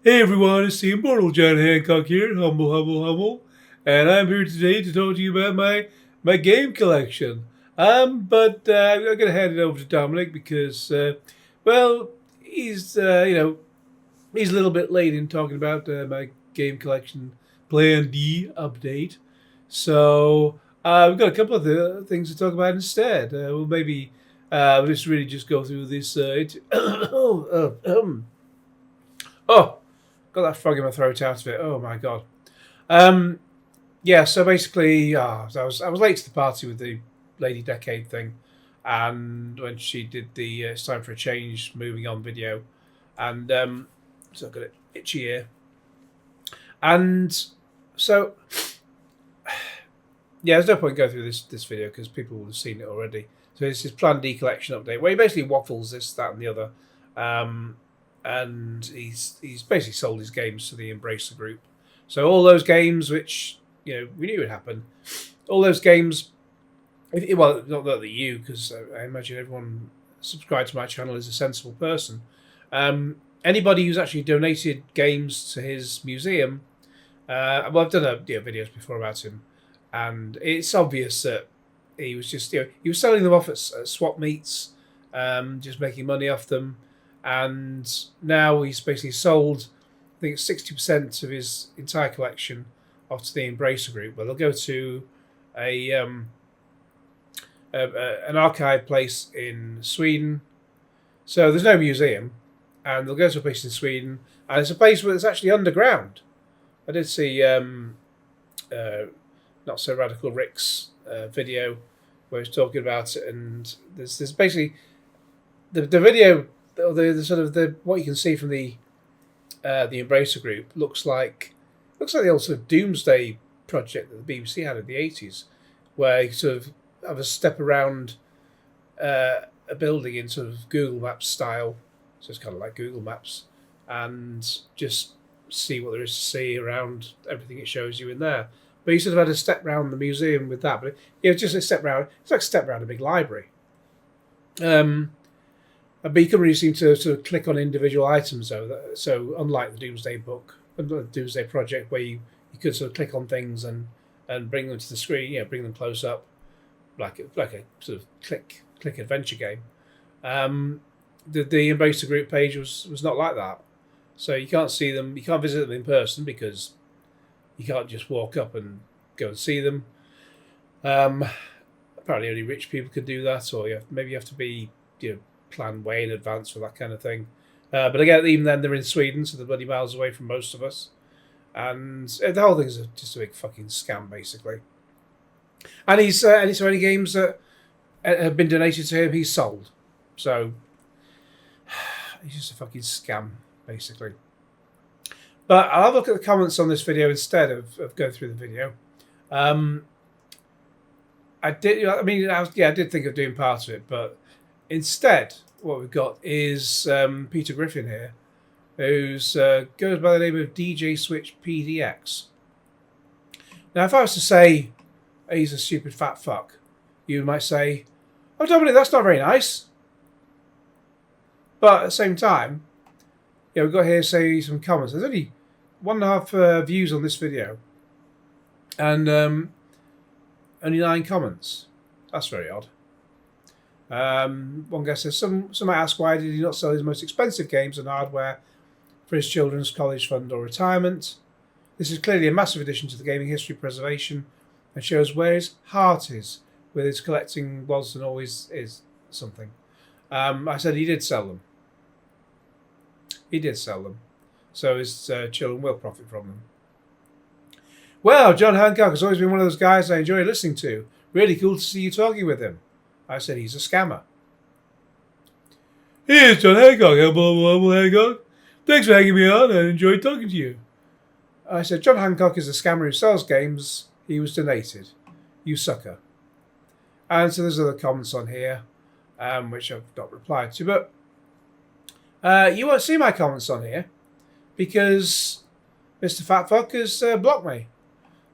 Hey everyone, it's the immortal John Hancock here, humble, and I'm here today to talk to you about my game collection. But I'm going to hand it over to Dominic because, well, he's he's a little bit late in talking about my game collection Plan D update. So we've got a couple of the things to talk about instead. We'll maybe just really just go through this. Oh, got that frog in my throat out of it. Oh my god. Um, yeah. So basically, I was late to the party with the Lady Decade thing, and when she did the "It's Time for a Change" moving on video, and so I've got an itchy ear, and so yeah, there's no point going through this video because people will have seen it already. So this is Plan D collection update where he basically waffles this, that, and the other. And he's basically sold his games to the Embracer Group. So all those games which we knew would happen, all those games. Well, not that you, because I imagine everyone subscribed to my channel is a sensible person. Anybody who's actually donated games to his museum, well, I've done videos before about him, and it's obvious that he was just he was selling them off at swap meets, just making money off them. And now he's basically sold, I think it's 60% of his entire collection off to the Embracer Group. But they'll go to an archive place in Sweden. So there's no museum, and they'll go to a place in Sweden, and it's a place where it's actually underground. I did see Not So Radical Rick's video where he's talking about it, and there's basically the video. The sort of the what you can see from the Embracer Group looks like the old sort of Doomsday project that the BBC had in the 80s, where you sort of have a step around a building in sort of Google Maps style, so it's kind of like Google Maps, and just see what there is to see around everything it shows you in there. But you sort of had a step round the museum with that, but just a step round. It's like a step round a big library. But you can really seem to sort of click on individual items, though. So unlike the Doomsday book, the Doomsday project, where you could sort of click on things and bring them to the screen, bring them close up, like a sort of click adventure game. The Embracer Group page was not like that. So you can't see them, you can't visit them in person because you can't just walk up and go and see them. Apparently, only rich people could do that, or maybe you have to be plan way in advance for that kind of thing. But again, even then, they're in Sweden, so they're bloody miles away from most of us. And the whole thing is just a big fucking scam, basically. And any games that have been donated to him, he's sold. So he's just a fucking scam, basically. But I'll have a look at the comments on this video instead of going through the video. I did think of doing part of it, but instead, what we've got is Peter Griffin here, who's goes by the name of DJ Switch PDX. Now, if I was to say he's a stupid fat fuck, you might say, "Oh, Dominic, that's not very nice." But at the same time, we've got here say some comments. There's only 1.5 views on this video, and only 9 comments. That's very odd. One guy says, some might ask why did he not sell his most expensive games and hardware for his children's college fund or retirement. This is clearly a massive addition to the gaming history preservation and shows where his heart is with his collecting was and always is something. I said he did sell them. He did sell them. So his children will profit from them. Well, John Hancock has always been one of those guys I enjoy listening to. Really cool to see you talking with him. I said he's a scammer. Here's John Hancock. Hello, Hancock. Thanks for hanging me on. I enjoyed talking to you. I said John Hancock is a scammer who sells games. He was donated. You sucker. And so there's other comments on here, which I've not replied to. But you won't see my comments on here because Mr. Fatfuck has blocked me.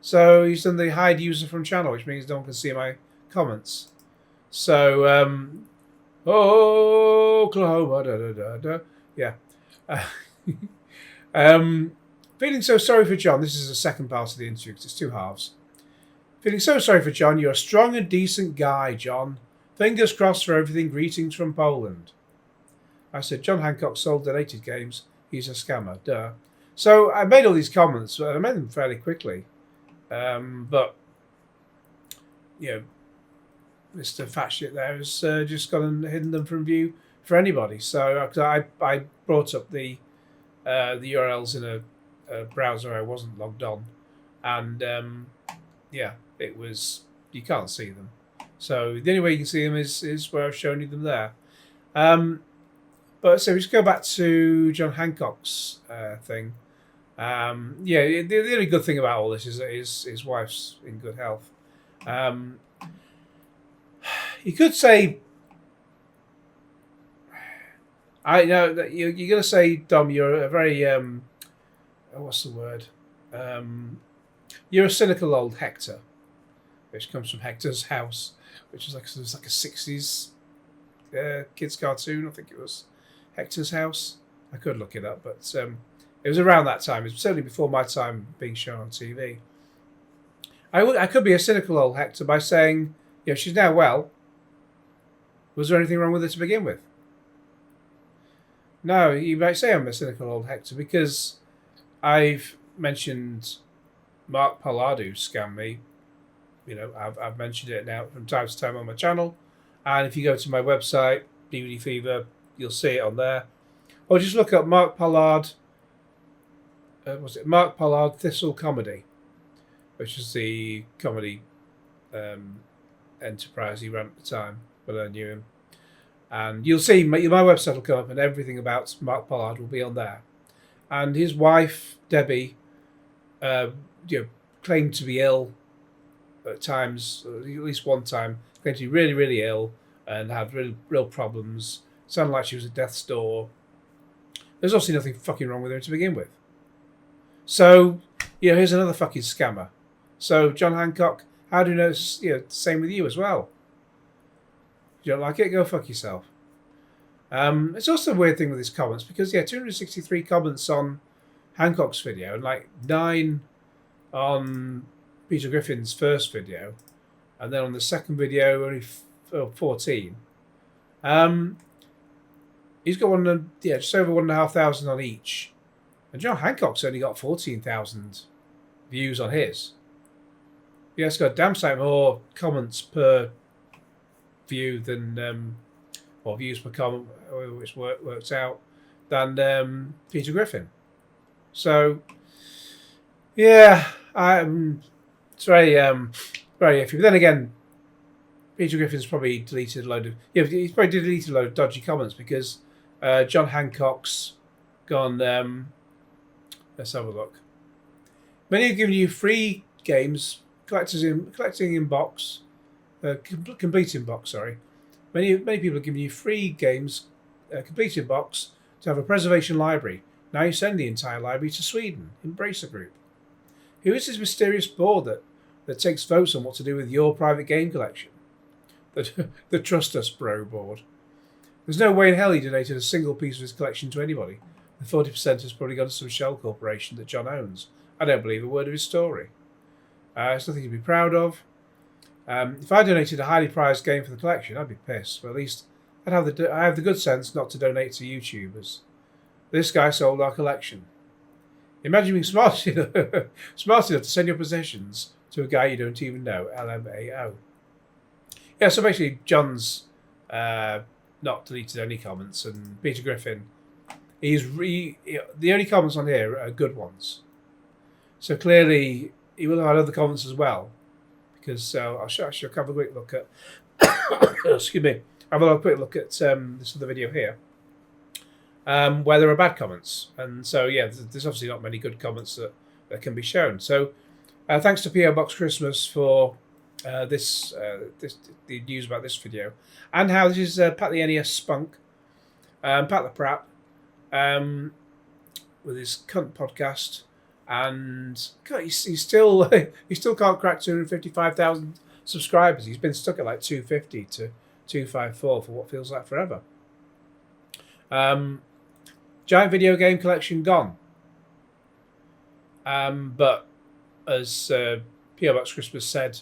So he's done the hide user from channel, which means no one can see my comments. So, Oklahoma, yeah. Feeling so sorry for John. This is the second part of the interview because it's two halves. Feeling so sorry for John. You're a strong and decent guy, John. Fingers crossed for everything. Greetings from Poland. I said, John Hancock sold donated games. He's a scammer. Duh. So I made all these comments, but I made them fairly quickly. But, you know, Mr. Fat Shit there has just gone and hidden them from view for anybody. So I brought up the URLs in a browser I wasn't logged on. And, yeah, it was, you can't see them. So the only way you can see them is where I've shown you them there. But so we just go back to John Hancock's thing. Yeah, the only good thing about all this is that his wife's in good health. You could say, I know that you're going to say, Dom, you're a very what's the word? You're a cynical old Hector, which comes from Hector's House, which is like a '60s kids cartoon. I think it was Hector's House. I could look it up, but it was around that time. It was certainly before my time being shown on TV. I could be a cynical old Hector by saying, you know, she's now well. Was there anything wrong with her to begin with? No, you might say I'm a cynical old Hector because I've mentioned Mark Palladou scammed me. You know, I've mentioned it now from time to time on my channel. And if you go to my website, DVD Fever, you'll see it on there. Or just look up Mark Pollard. Mark Pollard Thistle Comedy, which is the comedy enterprise he ran at the time, but I knew him. And you'll see my website will come up, and everything about Mark Pollard will be on there. And his wife Debbie, claimed to be ill at times, at least one time, claimed to be really, really ill and had real problems. Sounded like she was at death's door. There's obviously nothing fucking wrong with her to begin with. So, here's another fucking scammer. So, John Hancock, how do you know it's same with you as well? If you don't like it, go fuck yourself. It's also a weird thing with his comments because, 263 comments on Hancock's video and like 9 on Peter Griffin's first video, and then on the second video only 14. He's got just over 1,500 on each, and John Hancock's only got 14,000 views on his. Yeah, it's got a damn sight more comments per view than or views per comment, which works out, than Peter Griffin. So yeah, it's very iffy. But then again, Peter Griffin's probably deleted a load of he's probably deleted a load of dodgy comments because John Hancock's gone. Let's have a look. Many have given you free games, collecting in box, complete in box. Sorry, many people have given you free games, complete in box to have a preservation library. Now you send the entire library to Sweden. Embrace a group. Who is this mysterious board that takes votes on what to do with your private game collection? The Trust Us Bro board. There's no way in hell he donated a single piece of his collection to anybody. The 40% has probably gone to some shell corporation that John owns. I don't believe a word of his story. It's nothing to be proud of. If I donated a highly prized game for the collection, I'd be pissed. But at least I have the good sense not to donate to YouTubers. This guy sold our collection. Imagine being smart enough to send your possessions to a guy you don't even know. LMAO. Yeah, so basically John's not deleted any comments, and Peter Griffin, the only comments on here are good ones. So clearly he will have had other comments as well, because I'll have a quick look at excuse me, have a quick look at this other video here, where there are bad comments, and so there's obviously not many good comments that can be shown. So thanks to PO Box Christmas for the news about this video, and how this is Pat the NES Spunk, Pat the Prat, with his cunt podcast, and God, he still can't crack 255,000 subscribers. He's been stuck at like 250 to 254 for what feels like forever. Giant video game collection gone. But as PO Box Christmas said,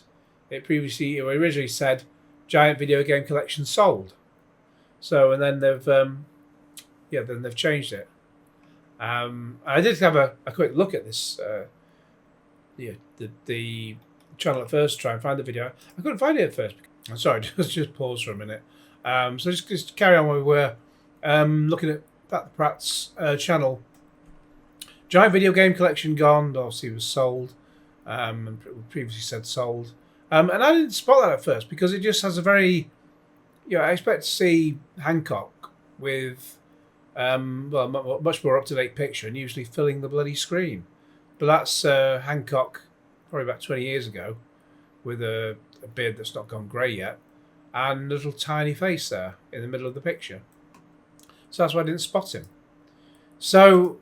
it originally said giant video game collection sold. So and then they've changed it. I did have a quick look at this. The channel at first to try and find the video. I couldn't find it at first. I'm sorry, just pause for a minute. So just carry on where we were. Looking at Pat the Pratt's channel. Giant video game collection gone. Obviously, was sold. And previously said sold. And I didn't spot that at first because it just has a very, I expect to see Hancock with, much more up to date picture and usually filling the bloody screen. But that's Hancock, probably about 20 years ago, with a beard that's not gone grey yet, and a little tiny face there in the middle of the picture. So that's why I didn't spot him. So,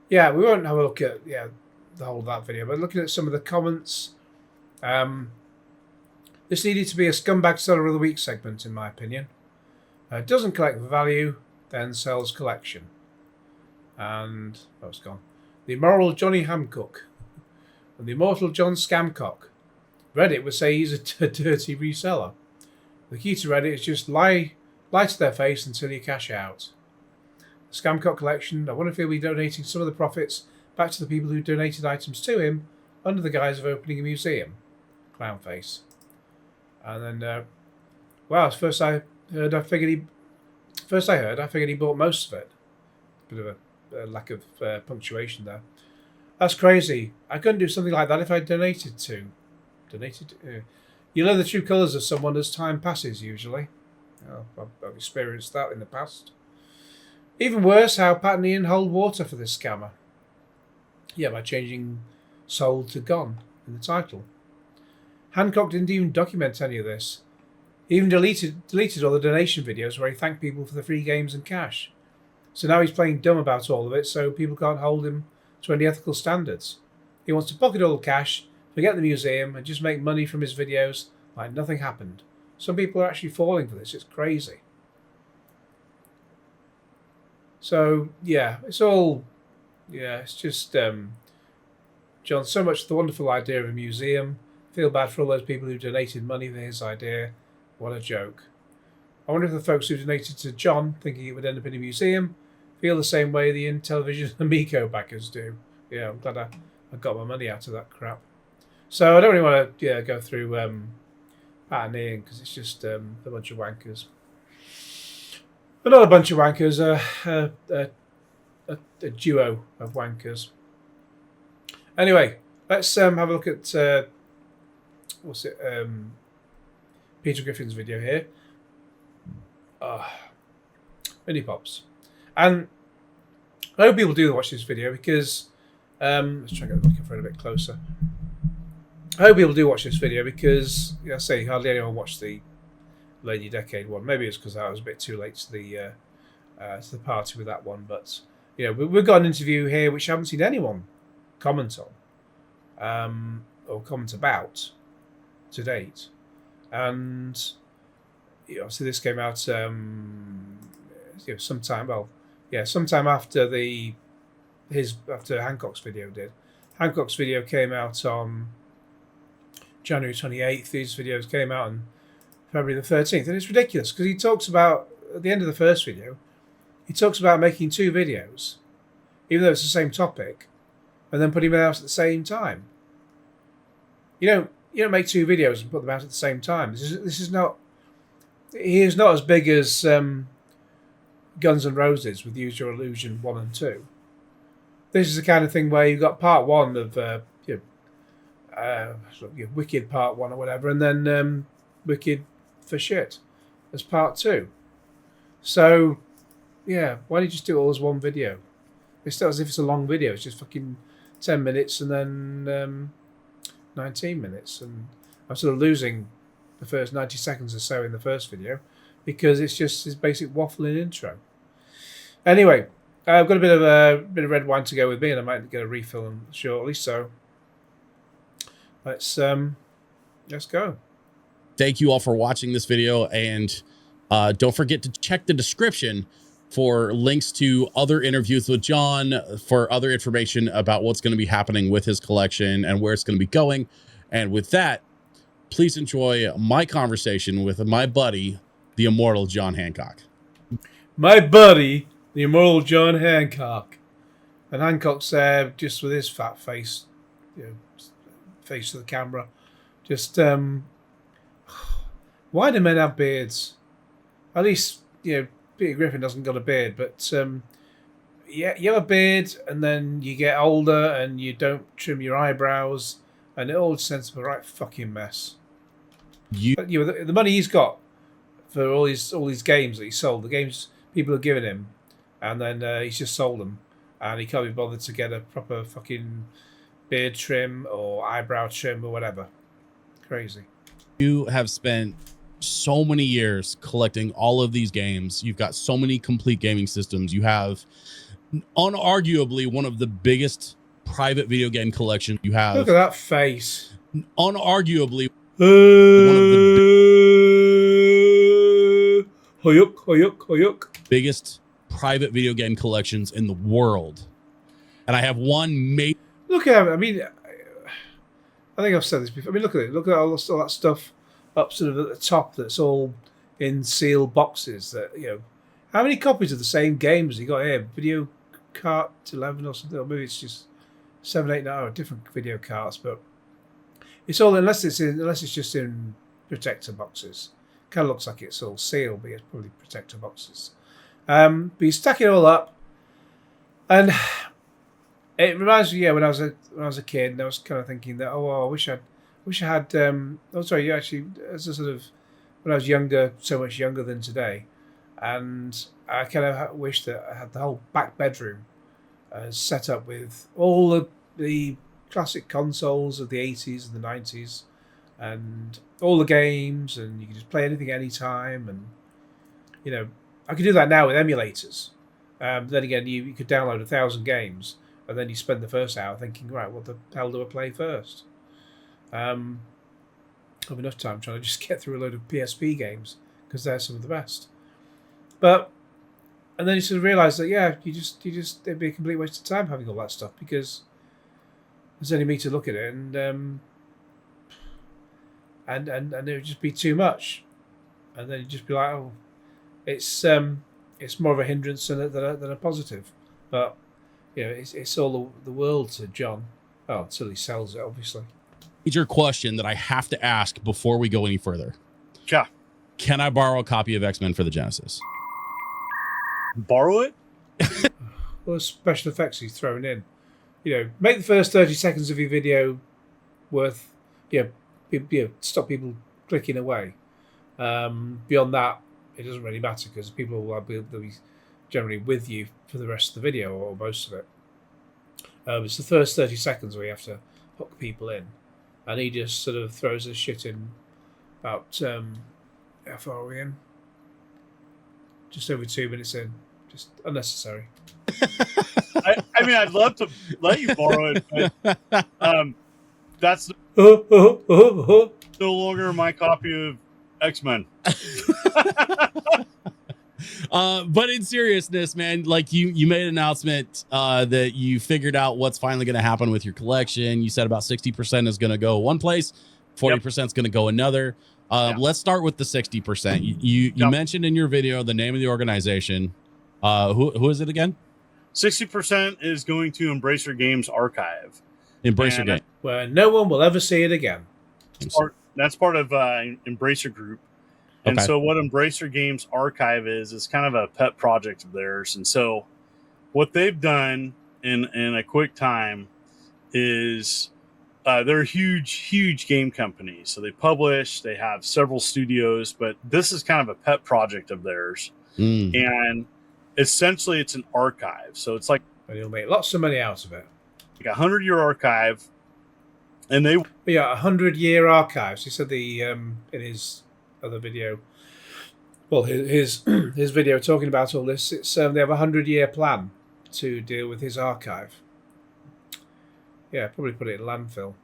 yeah, we won't have a look at the whole of that video, but looking at some of the comments, this needed to be a scumbag seller of the week segment, in my opinion. Doesn't collect for value, then sells collection. And, it's gone. The immoral Johnny Hancock and the immortal John Scamcock. Reddit would say he's a dirty reseller. The key to Reddit is just lie to their face until you cash out. The Scamcock collection, I wonder if he'll be donating some of the profits back to the people who donated items to him under the guise of opening a museum. Clown face. And then, first I heard, I figured he bought most of it. Bit of a lack of punctuation there. That's crazy. I couldn't do something like that if I donated. You know the true colours of someone as time passes, usually. I've experienced that in the past. Even worse, how Pat and Ian hold water for this scammer. Yeah, by changing sold to gone in the title. Hancock didn't even document any of this. He even deleted all the donation videos where he thanked people for the free games and cash. So now he's playing dumb about all of it, so people can't hold him to any ethical standards. He wants to pocket all the cash, forget the museum, and just make money from his videos like nothing happened. Some people are actually falling for this. It's crazy. So, it's just, John, so much for the wonderful idea of a museum. Feel bad for all those people who donated money for his idea. What a joke. I wonder if the folks who donated to John, thinking it would end up in a museum, feel the same way the Intellivision Amico backers do. Yeah, I'm glad I got my money out of that crap. So I don't really want to go through Pat and Ian because it's just a bunch of wankers. But not a bunch of wankers, a duo of wankers. Anyway, let's have a look at Peter Griffin's video here. Mini Pops. And I hope people do watch this video because let's try and get the microphone a bit closer. I hope people do watch this video because I say hardly anyone watched the Lady Decade one. Maybe it's because I was a bit too late to the party with that one. But we've got an interview here which I haven't seen anyone comment on or comment about to date. And obviously this came out sometime after after Hancock's video did. Hancock's video came out on January 28th. These videos came out on February the 13th. And it's ridiculous because he talks about, at the end of the first video, he talks about making two videos, even though it's the same topic, and then putting them out at the same time. You don't make two videos and put them out at the same time. This is not. He is not as big as Guns N' Roses with Use Your Illusion 1 and 2. This is the kind of thing where you've got part one of Wicked part one or whatever, and then Wicked for shit as part two. So, why don't you just do it all as one video? It's not as if it's a long video. It's just fucking 10 minutes and then 19 minutes. And I'm sort of losing the first 90 seconds or so in the first video because it's just his basic waffling intro. Anyway, I've got a bit of red wine to go with me, and I might get a refill shortly. So let's go. Thank you all for watching this video, and don't forget to check the description for links to other interviews with John, for other information about what's going to be happening with his collection and where it's going to be going. And with that, please enjoy my conversation with my buddy, the immortal John Hancock. My buddy, the immortal John Hancock. And Hancock's there just with his fat face, face to the camera. Just, why do men have beards? At least, Peter Griffin doesn't got a beard, but you have a beard and then you get older and you don't trim your eyebrows and it all sends to a right fucking mess. But, the money he's got for all these games that he sold, the games people have given him, and then he's just sold them, and he can't be bothered to get a proper fucking beard trim or eyebrow trim or whatever. Crazy. You have spent so many years collecting all of these games. You've got so many complete gaming systems. You have unarguably one of the biggest private video game collections you have. Look at that face. Unarguably one of the Hoyuk. biggest private video game collections in the world. And I have one made. Look at it. I mean, I think I've said this before. I mean, look at it. Look at all that stuff up sort of at the top that's all in sealed boxes. That how many copies of the same games you got here? Video cart 11 or something, or maybe it's just 7, 8, 9 different video carts. But it's all unless it's just in protector boxes. Kind of looks like it's all sealed, but it's probably protector boxes. But you stack it all up, and it reminds me, when I was a kid, and I was kind of thinking that, I wish I had. When I was younger, so much younger than today, and I kind of wish that I had the whole back bedroom set up with all the classic consoles of the 80s and the 90s, and all the games, and you could just play anything anytime, and I could do that now with emulators. Then again, you could download 1,000 games, and then you spend the first hour thinking, right, what the hell do I play first? I have enough time trying to just get through a load of PSP games because they're some of the best. And then you sort of realise that it'd be a complete waste of time having all that stuff because there's only me to look at it, and it would just be too much, and then you'd just be like, it's more of a hindrance than a positive. But it's all the world to John. Oh, until he sells it, obviously. Major question that I have to ask before we go any further. Yeah. Can I borrow a copy of X-Men for the Genesis? Borrow it? Well, special effects he's thrown in. Make the first 30 seconds of your video worth, stop people clicking away. Beyond that, it doesn't really matter because people will be generally with you for the rest of the video or most of it. It's the first 30 seconds where you have to hook people in, and he just sort of throws his shit in about how far are we in? Just over 2 minutes in. Just unnecessary. I mean, I'd love to let you borrow it, but that's no longer my copy of X-Men. But in seriousness, man, like you made an announcement that you figured out what's finally going to happen with your collection. You said about 60% is going to go one place, 40% is going to go another. Let's start with the 60%. You mentioned in your video the name of the organization. Who is it again? 60% is going to Embracer Games Archive. Embracer Games, where no one will ever see it again. That's part of Embracer Group. And so what Embracer Games Archive is kind of a pet project of theirs. And so what they've done in a quick time is they're a huge game company. So they publish, they have several studios, but this is kind of a pet project of theirs. And essentially it's an archive. So it's like, and you'll make lots of money out of it. Like 100-year archive. And they 100-year archives. He said in his other video, well, his video talking about all this, it's they have a 100-year plan to deal with his archive. Yeah, probably put it in landfill.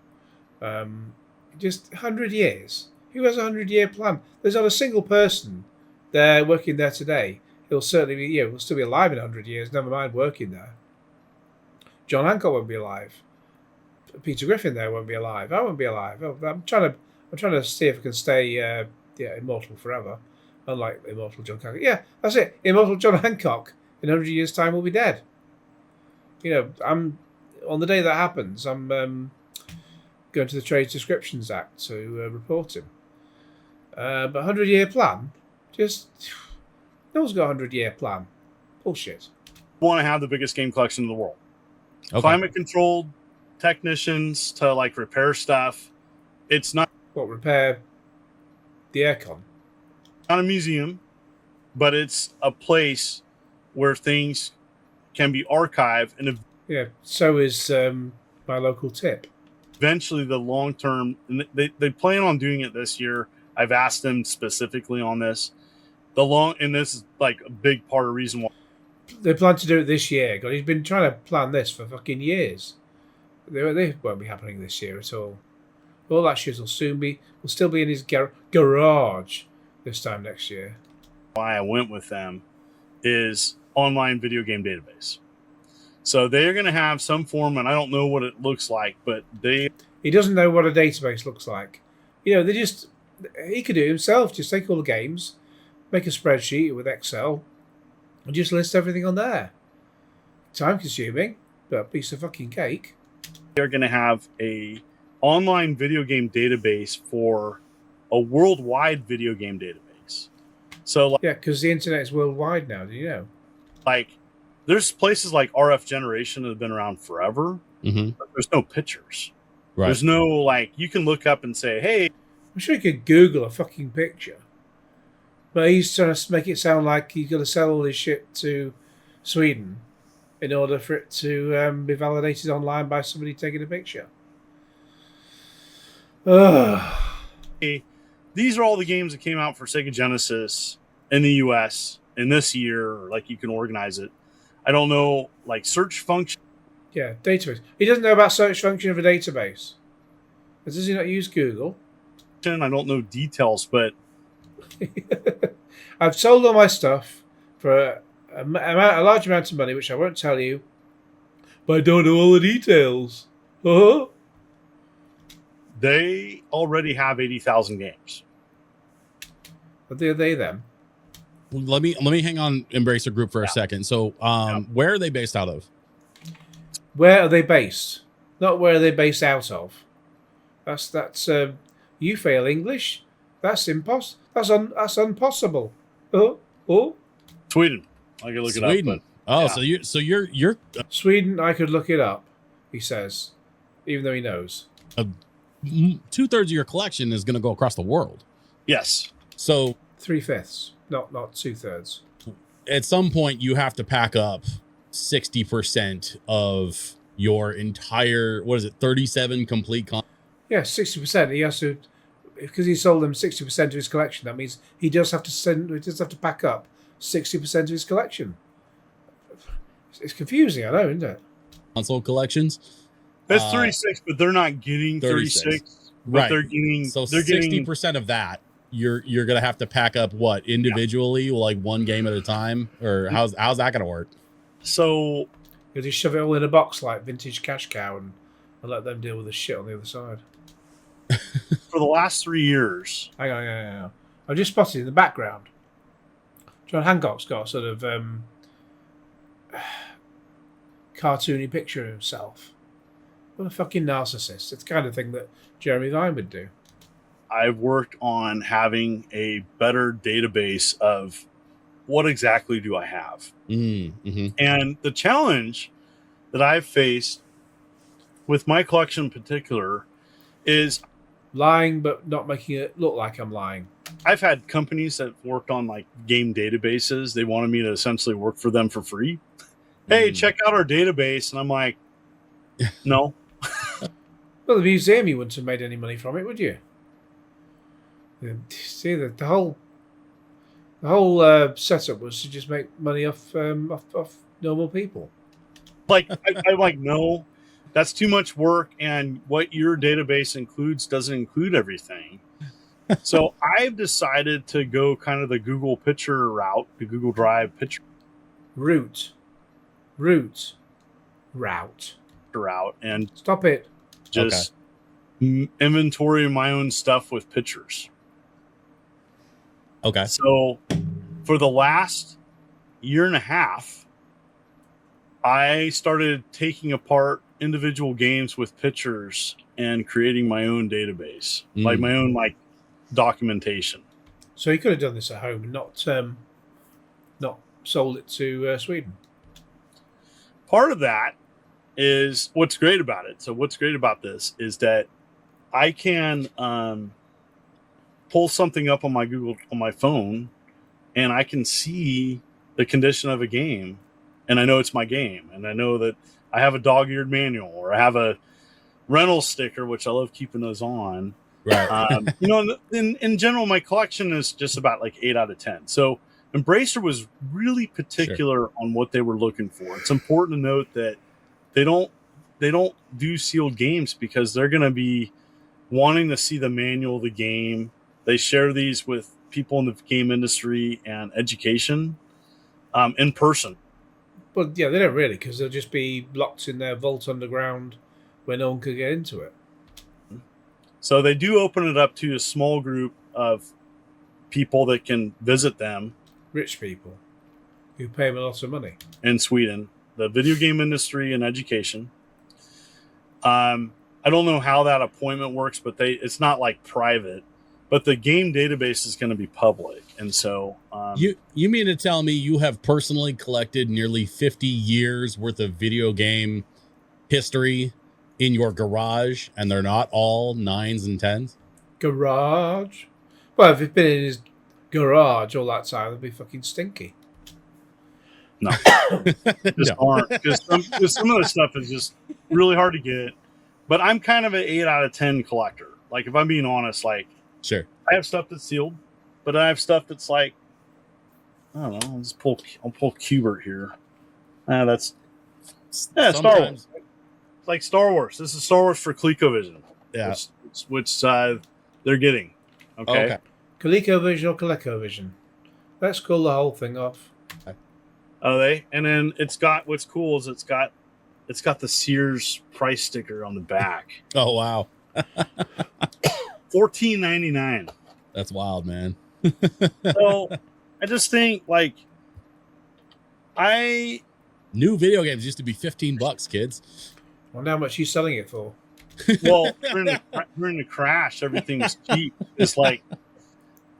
Just 100 years. Who has a 100-year plan? There's not a single person there working there today He'll certainly be, we'll still be alive in 100 years, never mind working there. John Hancock won't be alive. Peter Griffin there won't be alive. I won't be alive. I'm trying to see if I can stay immortal forever. Unlike immortal John Hancock. Yeah, that's it. Immortal John Hancock in 100 years' time will be dead. I'm on the day that happens, I'm going to the Trade Descriptions Act to report him. But 100-year plan, no one's got a 100-year plan. Bullshit. Want to have the biggest game collection in the world. Okay. Climate controlled technicians to like repair stuff. It's not repair the aircon. Not a museum, but it's a place where things can be archived and so is my local tip. Eventually the long term, and they plan on doing it this year. I've asked them specifically on this. And this is like a big part of the reason why they plan to do it this year. God, he's been trying to plan this for fucking years. They won't be happening this year at all. All that shit will still be in his garage this time next year. Why I went with them is online video game database. So they're going to have some form, and I don't know what it looks like, but he doesn't know what a database looks like. He could do it himself. Just take all the games, make a spreadsheet with Excel, and just list everything on there. Time consuming, but a piece of fucking cake. They're going to have a online video game database for a worldwide video game database. So because the internet is worldwide now. Do you know? There's places like RF Generation that have been around forever, but there's no pictures. Right. There's no you can look up and say, hey. I'm sure you could Google a fucking picture. But he's trying to make it sound like he's going to sell all his shit to Sweden in order for it to be validated online by somebody taking a picture. These are all the games that came out for Sega Genesis in the US in this year, you can organize it. I don't know, search function. Yeah, database. He doesn't know about search function of a database. Does he not use Google? I don't know details, but I've sold all my stuff for a large amount of money, which I won't tell you, but I don't know all the details. They already have 80,000 games. But are they them? Let me hang on Embracer Group for a second. So, where are they based out of? Where are they based? Not where are they based out of. That's you fail English. That's impossible. That's impossible. Sweden. I can look it up. But, so you're Sweden. I could look it up. He says, even though he knows. 2/3 of your collection is going to go across the world. Yes. So 3/5, not 2/3. At some point, you have to pack up 60% of your entire 37 complete. Yeah, 60%. He has to, because he sold them 60% of his collection. That means he does have to pack up 60% of his collection. It's confusing, I know, isn't it? Console collections. That's 36, but they're not getting 36. Right. They're getting 60% of that. You're gonna have to pack up what individually, one game at a time, or how's that gonna work? So you just shove it all in a box like vintage cash cow and let them deal with the shit on the other side. For the last 3 years, hang on. I just spotted in the background. John Hancock's got a sort of cartoony picture of himself. What a fucking narcissist. It's the kind of thing that Jeremy Vine would do. I've worked on having a better database of what exactly do I have. And the challenge that I've faced with my collection in particular is lying, but not making it look like I'm lying. I've had companies that worked on game databases. They wanted me to essentially work for them for free. Hey, check out our database. And I'm like, no. Well, the museum, you wouldn't have made any money from it, would you? See, the whole setup was to just make money off normal people. I'm like, no, that's too much work, and what your database includes doesn't include everything. So I've decided to go kind of the Google Picture route, the Google Drive picture route, and stop it. Just inventory my own stuff with pictures. Okay. So for the last year and a half, I started taking apart individual games with pictures and creating my own database, like my own documentation. So you could have done this at home and not sold it to Sweden. Part of that is what's great about it. So what's great about this is that I can pull something up on my phone, and I can see the condition of a game, and I know it's my game, and I know that I have a dog-eared manual, or I have a rental sticker, which I love keeping those on. Right. In general, my collection is just about 8 out of 10. So Embracer was really particular on what they were looking for. It's important to note that they don't do sealed games because they're going to be wanting to see the manual of the game. They share these with people in the game industry and education in person. But yeah, they don't really, because they'll just be locked in their vault underground where no one could get into it. So they do open it up to a small group of people that can visit them. Rich people who pay them a lot of money. In Sweden, the video game industry and education. I don't know how that appointment works, but it's not private. But the game database is going to be public, and so you mean to tell me you have personally collected nearly 50 years worth of video game history in your garage, and they're not all 9s and 10s? Garage? Well, if it's been in his garage all that time, it'd be fucking stinky. No, just aren't, because some of the stuff is just really hard to get. But I'm kind of an 8 out of 10 collector. If I'm being honest, sure, I have stuff that's sealed, but I have stuff that's I don't know. I'll pull Cubert here. That's Star Wars. It's like Star Wars. This is Star Wars for ColecoVision. Yeah, which they're getting. Okay. ColecoVision or ColecoVision? Let's call the whole thing off. Oh, they? And then it's got, what's cool is it's got the Sears price sticker on the back. Oh wow. $14.99. That's wild, man. So I just think new video games used to be $15, kids. I wonder how much you're selling it for. Well, during the crash, everything was cheap. It's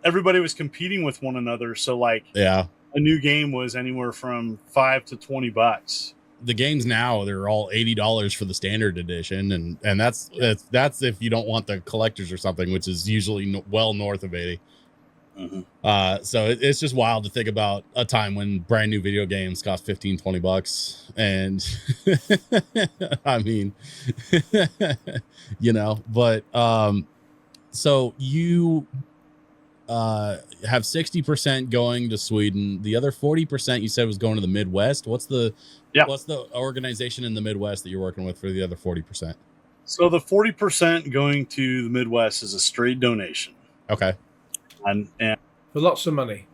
everybody was competing with one another. So yeah, a new game was anywhere from $5 to $20. The games now, they're all $80 for the standard edition, and that's if you don't want the collectors or something, which is usually well north of 80. Mm-hmm. So it's just wild to think about a time when brand new video games cost $15-$20, and I mean, but so you have 60% going to Sweden. The other 40% you said was going to the Midwest. What's the organization in the Midwest that you're working with for the other 40%? So the 40% going to the Midwest is a straight donation. Okay. And for lots of money.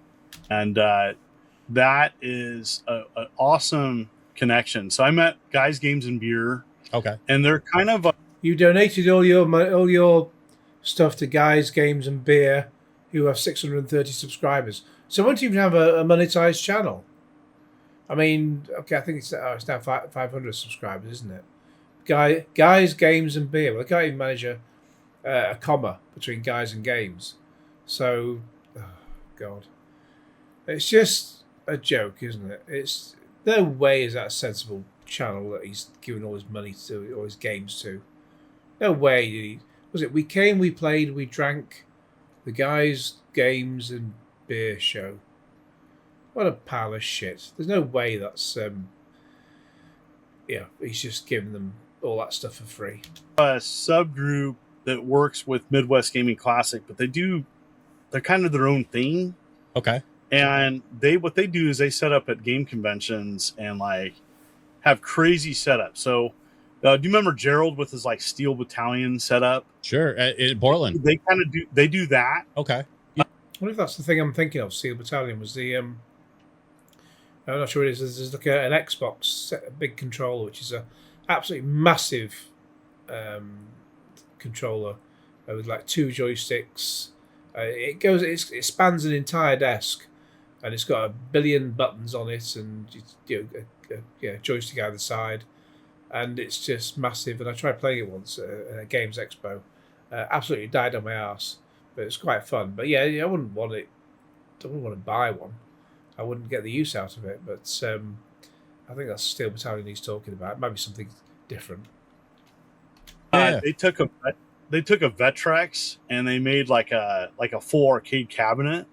And that is an awesome connection. So I met Guys, Games, and Beer. Okay. And they're kind of... You donated all your stuff to Guys, Games, and Beer, who have 630 subscribers. So won't you even have a monetized channel? I mean, okay, I think it's now 500 subscribers, isn't it? Guys, Games, and Beer. Well, they can't even manage a comma between Guys and Games. So, oh God, it's just a joke, isn't it? It's no way is that a sensible channel that he's giving all his money to, or his games to. No way did he. Was it? We came, we played, we drank. The Guys, Games, and Beer show. What a pile of shit. There's no way that's he's just giving them all that stuff for free. A subgroup that works with Midwest Gaming Classic, but they're kind of their own thing. Okay. And what they do is they set up at game conventions and have crazy setups. So Do you remember Gerald with his like Steel Battalion setup? Sure, in Portland. They kind of do that. Okay. I wonder if that's the thing I'm thinking of. Steel Battalion was the I'm not sure it is. There's like an Xbox, a big controller, which is a absolutely massive controller with like 2 joysticks. It spans an entire desk, and it's got 1 billion buttons on it, and a joystick either side, and it's just massive. And I tried playing it once at a Games Expo. Absolutely died on my ass, but it's quite fun. But yeah, I wouldn't want it. I wouldn't want to buy one. I wouldn't get the use out of it. But I think that's Steel Battalion he's talking about. It might be something different. They took a Vectrex and they made like a full arcade cabinet.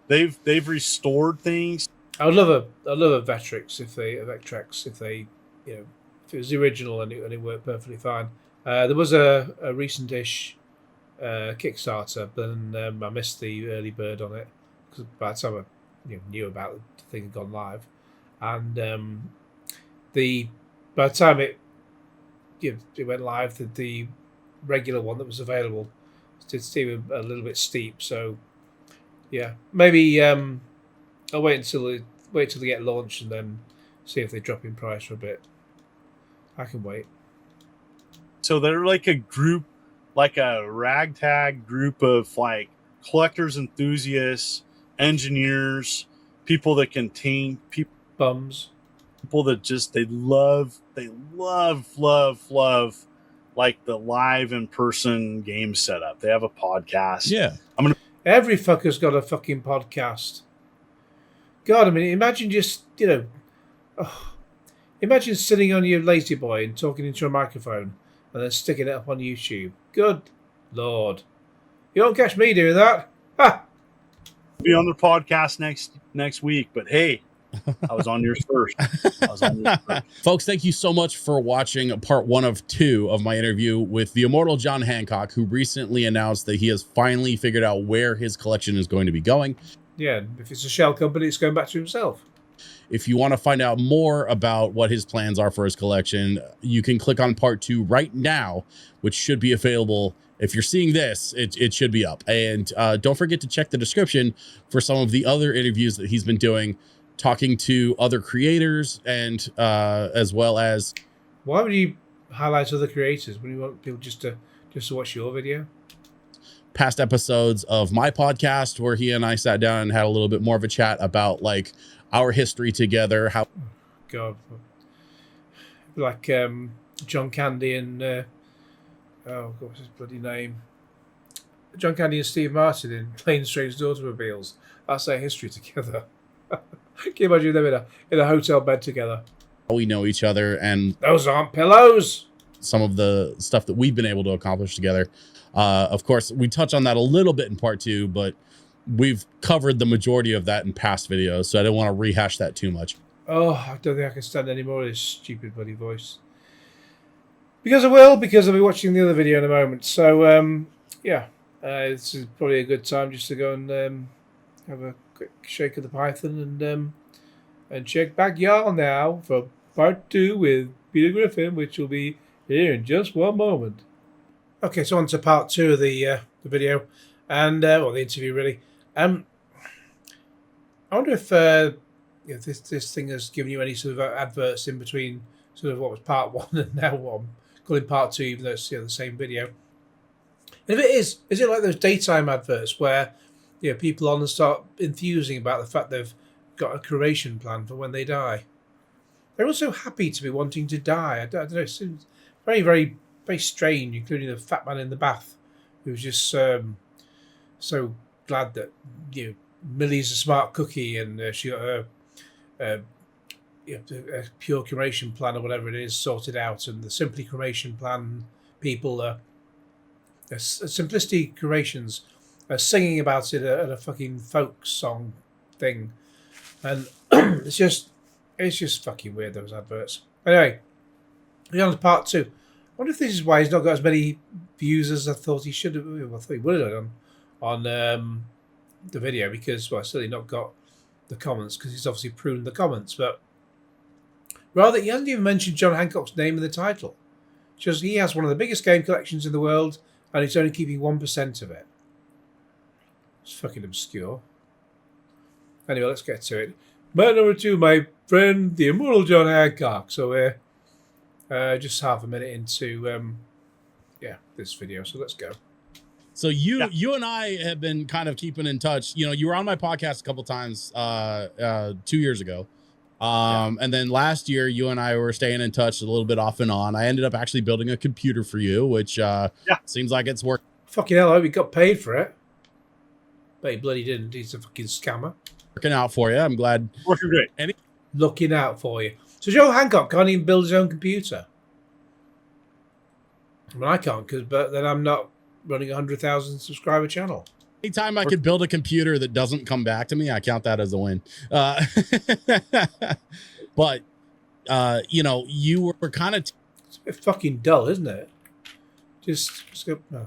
They've restored things. I would love a Vectrex if they if it was the original and it worked perfectly fine. There was a recent-ish Kickstarter, but then I missed the early bird on it because by the time I knew about the thing had gone live, and by the time it went live, the regular one that was available did seem a little bit steep. So yeah, maybe I'll wait until they get launched and then see if they drop in price for a bit. I can wait. So they're like a group, like a ragtag group of like collectors, enthusiasts, engineers, people that can team, Bums. People that just they love like the live in person game setup. They have a podcast. Yeah. Every fucker's got a fucking podcast. God, I mean, imagine just imagine sitting on your lazy boy and talking into a microphone and then sticking it up on YouTube. Good Lord. You won't catch me doing that. Ha! Be on the podcast next week, but hey, I was on yours first. Folks, thank you so much for watching part 1 of 2 of my interview with the immortal John Hancock, who recently announced that he has finally figured out where his collection is going to be going. Yeah, if it's a shell company, it's going back to himself. If you want to find out more about what his plans are for his collection, you can click on part 2 right now, which should be available. If you're seeing this, it should be up. And don't forget to check the description for some of the other interviews that he's been doing, talking to other creators, and as well as... Why would you highlight other creators when you want people just to watch your video? Past episodes of my podcast where he and I sat down and had a little bit more of a chat about like our history together. How God, like John Candy and what was his bloody name? John Candy and Steve Martin in Planes, Trains, and Automobiles. That's their history together. Can you imagine them in a hotel bed together? We know each other, and those aren't pillows. Some of the stuff that we've been able to accomplish together. Of course, we touch on that a little bit in part 2, but we've covered the majority of that in past videos, so I don't want to rehash that too much. Oh, I don't think I can stand any more of this stupid bloody voice. Because I'll be watching the other video in a moment. So, yeah, this is probably a good time just to go and have a quick shake of the python and check back y'all now for part 2 with Peter Griffin, which will be here in just one moment. Okay, so on to part 2 of the video, and the interview really. I wonder if this thing has given you any sort of adverts in between sort of what was part 1 and now what I'm calling part 2, even though it's the same video. And if it is it like those daytime adverts where people on and start enthusing about the fact they've got a cremation plan for when they die? They're also happy to be wanting to die. I don't know. It seems very, very, very strange, including the fat man in the bath, who was just so glad that Millie's a smart cookie and she got a pure cremation plan or whatever it is sorted out, and the Simply Cremation Plan people Simplicity Cremations are singing about it at a fucking folk song thing, and it's just fucking weird, those adverts. Anyway, we're on to part 2. I wonder if this is why he's not got as many views as I thought he should have. Well, I thought he would have done on the video, because I certainly not got the comments, because he's obviously pruned the comments. But rather, he hasn't even mentioned John Hancock's name in the title. Just he has one of the biggest game collections in the world, and he's only keeping 1% of it. It's fucking obscure. Anyway, let's get to it. Man number 2, my friend, the immortal John Hancock. So we're just half a minute into this video. So let's go. So you and I have been kind of keeping in touch. You know, you were on my podcast a couple times 2 years ago. And then last year you and I were staying in touch a little bit off and on. I ended up actually building a computer for you, which seems like it's working. Fucking hell, I hope he got paid for it. But he bloody didn't. He's a fucking scammer. Working out for you. I'm glad. Working great. Looking out for you. So Joe Hancock can't even build his own computer. I mean, I can't, but then I'm not running a 100,000 subscriber channel. Anytime I could build a computer that doesn't come back to me, I count that as a win. But, you know, you were kind of... It's a bit fucking dull, isn't it? Just go... Oh.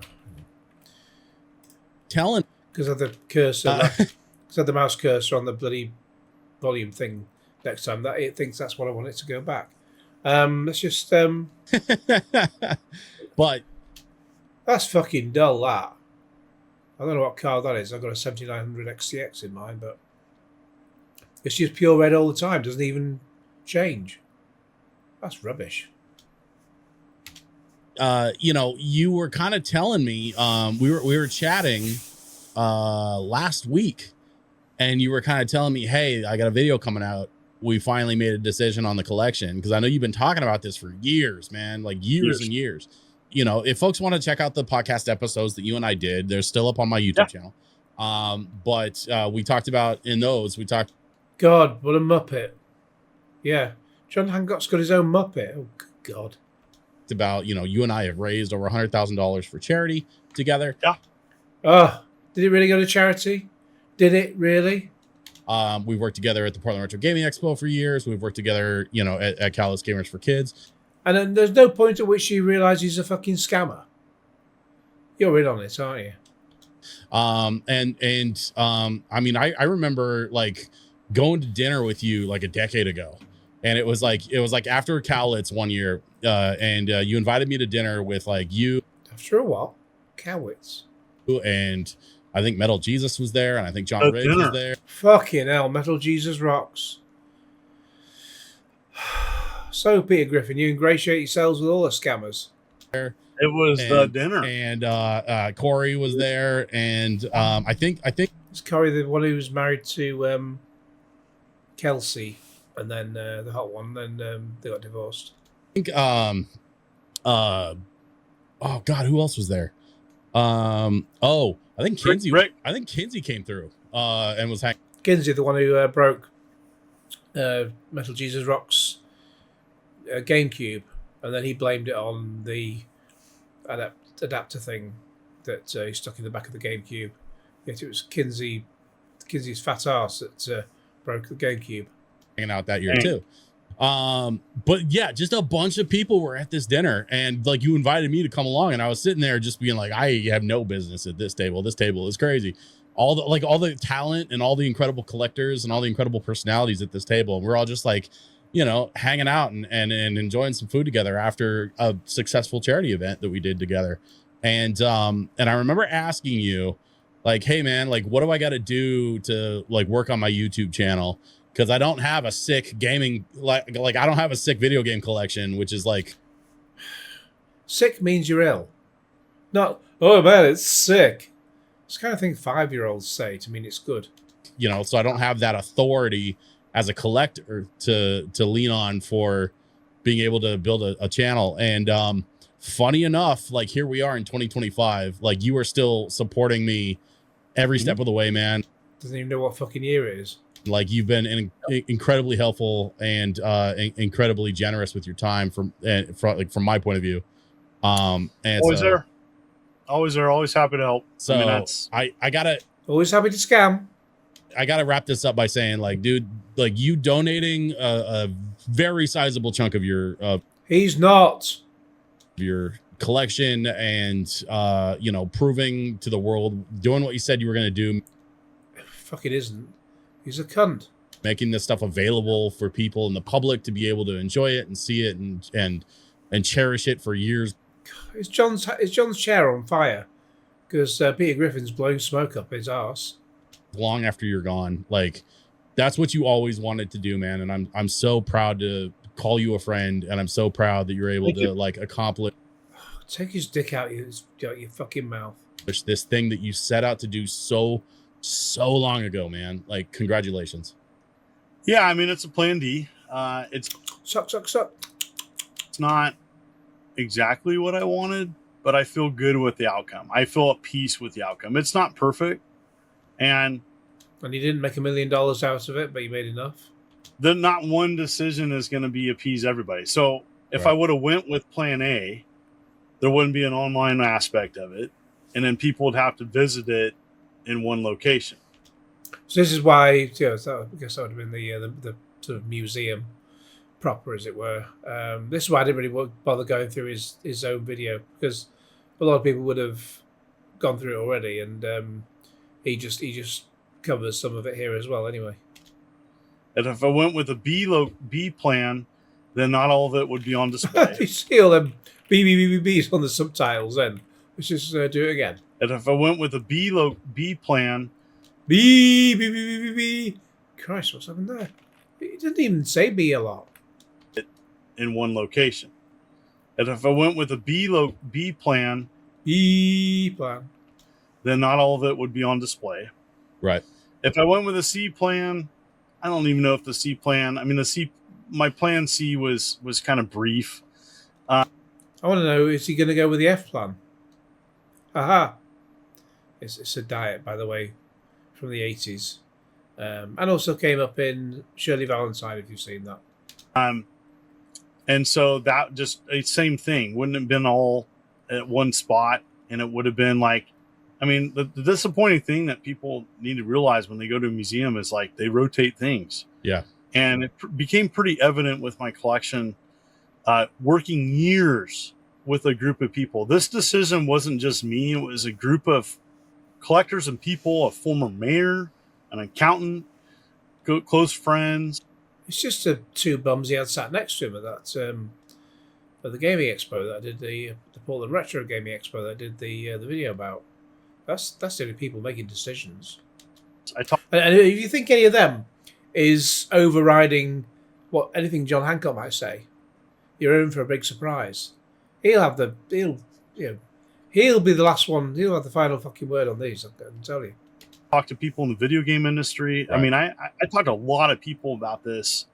Telling... Because of the cursor, because of the mouse cursor on the bloody volume thing next time, that it thinks that's what I want it to go back. Let's just... But... That's fucking dull, that. I don't know what card that is. I've got a 7900 XTX in mine, but it's just pure red all the time. Doesn't even change. That's rubbish. You know, you were kind of telling me, we were chatting last week, and you were kind of telling me, hey, I got a video coming out. We finally made a decision on the collection, because I know you've been talking about this for years, man, like years and years. You know, if folks want to check out the podcast episodes that you and I did, they're still up on my YouTube channel. But we talked about in those, God, what a Muppet. Yeah. John Hancock's got his own Muppet. Oh, good God. About, you know, you and I have raised over $100,000 for charity together. Yeah. Oh, did it really go to charity? Did it really? We've worked together at the Portland Retro Gaming Expo for years. We've worked together, you know, at Callous Gamers for Kids. And then there's no point at which you realise he's a fucking scammer. You're in on it, aren't you? I mean, I remember like going to dinner with you like a decade ago, and it was like after Cowlitz one year, and you invited me to dinner with like you. After a while, Cowlitz. And I think Metal Jesus was there, and I think John Riggs was there. Fucking hell, Metal Jesus rocks. So, Peter Griffin, you ingratiate yourselves with all the scammers. It was the dinner. And Corey was there, and I think is Corey the one who was married to Kelsey, and then the hot one, then they got divorced. I think oh God, who else was there? I think Kinsey. I think Kinsey came through and was hanging. Kinsey, the one who broke Metal Jesus Rocks GameCube, and then he blamed it on the adapter thing that he stuck in the back of the GameCube. Yet it was Kinsey's fat ass that broke the GameCube. Hanging out that year too. But yeah, just a bunch of people were at this dinner, and like you invited me to come along, and I was sitting there just being like, I have no business at this table. This table is crazy. All the talent and all the incredible collectors and all the incredible personalities at this table. And we're all just like, you know, hanging out and enjoying some food together after a successful charity event that we did together. And I remember asking you, like, hey man, like, what do I got to do to like work on my YouTube channel? Because I don't have a sick gaming, like I don't have a sick video game collection, which is like... Sick means you're ill. Not, oh man, it's sick. It's the kind of thing 5-year-olds say to mean it's good. You know, so I don't have that authority as a collector to lean on for being able to build a channel. And funny enough, like here we are in 2025, like you are still supporting me every step of the way, man. Doesn't even know what fucking year it is. Like you've been incredibly helpful and incredibly generous with your time from my point of view. And always there, always happy to help. So I mean, I gotta always happy to scam. I gotta wrap this up by saying, like, dude, like you donating a very sizable chunk of your he's not your collection and you know, proving to the world, doing what you said you were gonna do. Fuck, it isn't. He's a cunt. Making this stuff available for people in the public to be able to enjoy it and see it and and cherish it for years. Is John's chair on fire? Because Peter Griffin's blowing smoke up his arse. Long after you're gone. Like, that's what you always wanted to do, man. And I'm so proud to call you a friend, and I'm so proud that you're able to like accomplish. Take his dick out your fucking mouth. This thing that you set out to do so long ago, man. Like, congratulations. Yeah, I mean, it's a plan D. It's suck. It's not exactly what I wanted, but I feel good with the outcome. I feel at peace with the outcome. It's not perfect, and you didn't make $1 million out of it, but you made enough. Then not one decision is going to be appease everybody. So if I would have went with plan A, there wouldn't be an online aspect of it, and then people would have to visit it in one location. So this is why, I guess that would have been the sort of museum proper, as it were. This is why I didn't really bother going through his own video, because a lot of people would have gone through it already, and he just covers some of it here as well. Anyway, and if I went with a B plan, then not all of it would be on display. You see all them BBBBs on the subtitles. Then let's just do it again. And if I went with a B plan, B. Christ, what's happened there? He didn't even say B a lot. In one location. And if I went with a B plan, then not all of it would be on display. Right. If I went with a C plan, I don't even know if the C plan. I mean, my plan C was kind of brief. I want to know: is he going to go with the F plan? Aha! It's a diet, by the way, from the 80s, and also came up in Shirley Valentine. If you've seen that. And so that just same thing wouldn't have been all at one spot, and it would have been like, I mean, the disappointing thing that people need to realize when they go to a museum is like they rotate things. Yeah. And it became pretty evident with my collection, working years with a group of people. This decision wasn't just me. It was a group of collectors and people, a former mayor, an accountant, close friends. It's just the two bums he had sat next to him at that at the gaming expo that I did the Portland Retro Gaming Expo that I did the video about. That's the only people making decisions. And if you think any of them is overriding anything John Hancock might say, you're in for a big surprise. He'll be the last one. He'll have the final fucking word on these. I can tell you. Talk to people in the video game industry. Right. I mean, I talked to a lot of people about this,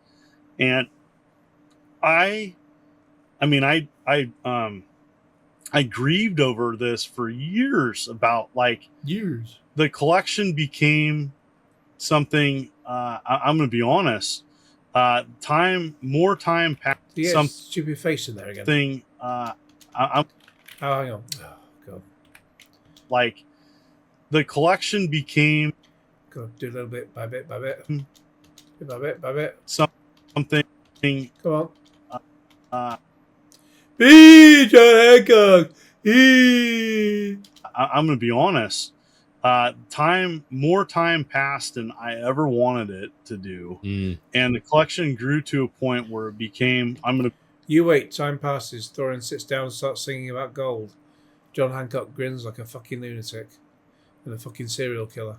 and I grieved over this for years. About years. The collection became something. I'm going to be honest. More time passed. Some stupid face in there again. Thing. Hang on. Oh God. Like, the collection became. Go do a little bit by bit by bit. By bit. Something. Come on. Be John Hancock. I'm going to be honest. More time passed than I ever wanted it to do, and the collection grew to a point where it became. You wait. Time passes. Thorin sits down and starts singing about gold. John Hancock grins like a fucking lunatic and a fucking serial killer.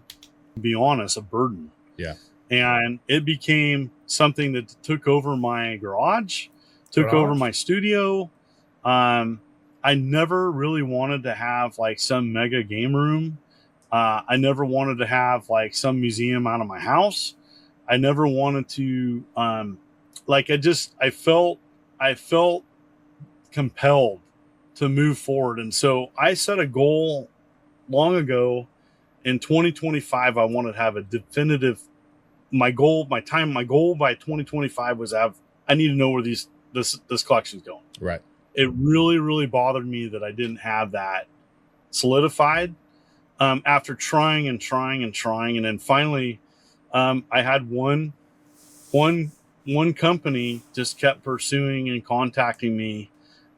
To be honest, a burden. Yeah. And it became something that took over my garage, took over my studio. I never really wanted to have like some mega game room. I never wanted to have like some museum out of my house. I never wanted to, I felt compelled to move forward. And so I set a goal long ago. In 2025, I wanted to have a definitive, my goal by 2025 was I need to know where this collection's going. Right. It really, really bothered me that I didn't have that solidified. After trying, and then finally, I had one company just kept pursuing and contacting me,